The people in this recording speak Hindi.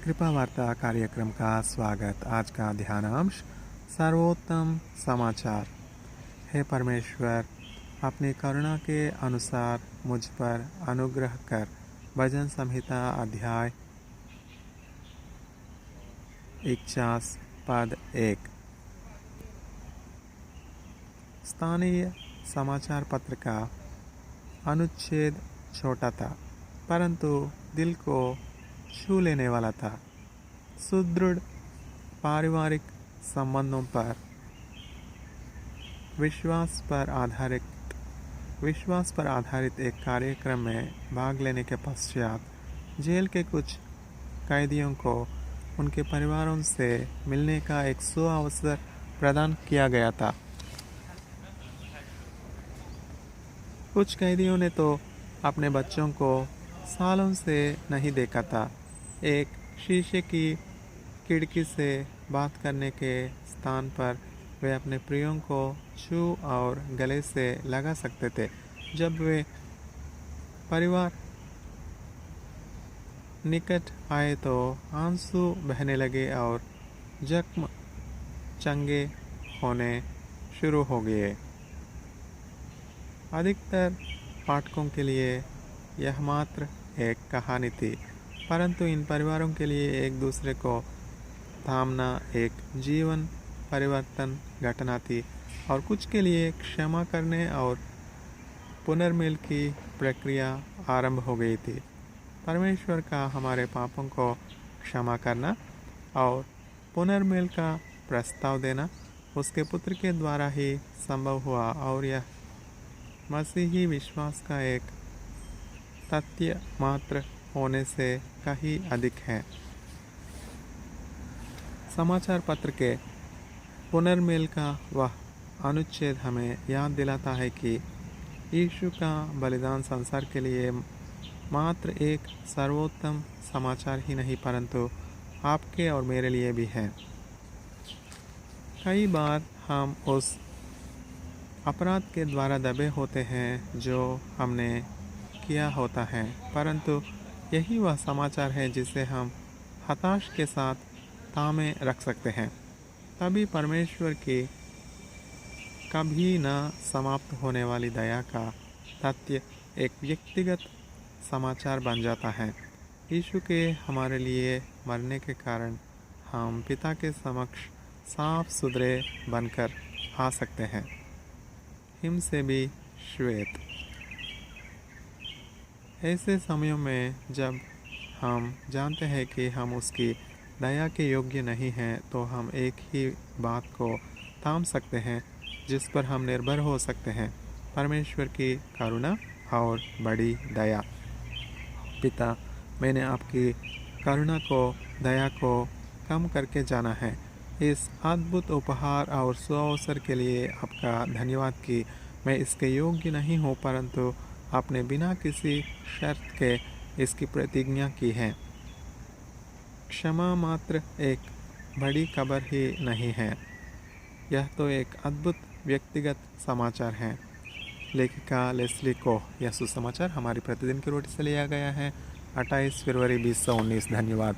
कृपा वार्ता कार्यक्रम का स्वागत। आज का ध्यानांश सर्वोत्तम समाचार। हे परमेश्वर, अपनी करुणा के अनुसार मुझ पर अनुग्रह कर। भजन संहिता अध्याय 51 पद 1। स्थानीय समाचार पत्र का अनुच्छेद छोटा था, परंतु दिल को छू लेने वाला था। सुदृढ़ पारिवारिक संबंधों पर विश्वास पर आधारित एक कार्यक्रम में भाग लेने के पश्चात जेल के कुछ कैदियों को उनके परिवारों से मिलने का एक सुअवसर प्रदान किया गया था। कुछ कैदियों ने तो अपने बच्चों को सालों से नहीं देखा था। एक शीशे की खिड़की से बात करने के स्थान पर वे अपने प्रियों को छू और गले से लगा सकते थे। जब वे परिवार निकट आए तो आंसू बहने लगे और जख्म चंगे होने शुरू हो गए। अधिकतर पाठकों के लिए यह मात्र एक कहानी थी, परंतु इन परिवारों के लिए एक दूसरे को थामना एक जीवन परिवर्तन घटना थी और कुछ के लिए क्षमा करने और पुनर्मिलन की प्रक्रिया आरंभ हो गई थी। परमेश्वर का हमारे पापों को क्षमा करना और पुनर्मिलन का प्रस्ताव देना उसके पुत्र के द्वारा ही संभव हुआ और यह मसीही विश्वास का एक तथ्य मात्र होने से कहीं अधिक है। समाचार पत्र के पुनर्मिलन का वह अनुच्छेद हमें याद दिलाता है कि यीशु का बलिदान संसार के लिए मात्र एक सर्वोत्तम समाचार ही नहीं, परंतु आपके और मेरे लिए भी है। कई बार हम उस अपराध के द्वारा दबे होते हैं जो हमने किया होता है, परंतु यही वह समाचार है जिसे हम हताश के साथ थामे रख सकते हैं। तभी परमेश्वर की कभी न समाप्त होने वाली दया का तथ्य एक व्यक्तिगत समाचार बन जाता है। यीशु के हमारे लिए मरने के कारण हम पिता के समक्ष साफ सुथरे बनकर आ सकते हैं। हिम से भी श्वेत। ऐसे समयों में जब हम जानते हैं कि हम उसकी दया के योग्य नहीं हैं, तो हम एक ही बात को थाम सकते हैं जिस पर हम निर्भर हो सकते हैं, परमेश्वर की करुणा और बड़ी दया। पिता, मैंने आपकी करुणा को, दया को कम करके जाना है। इस अद्भुत उपहार और सुअवसर के लिए आपका धन्यवाद कि मैं इसके योग्य नहीं हूँ, परंतु आपने बिना किसी शर्त के इसकी प्रतिज्ञा की है। क्षमा मात्र एक बड़ी खबर ही नहीं है, यह तो एक अद्भुत व्यक्तिगत समाचार है। लेखिका लेस्ली को यह सुसमाचार हमारी प्रतिदिन की रोटी से लिया गया है। 28 फरवरी 2019। धन्यवाद।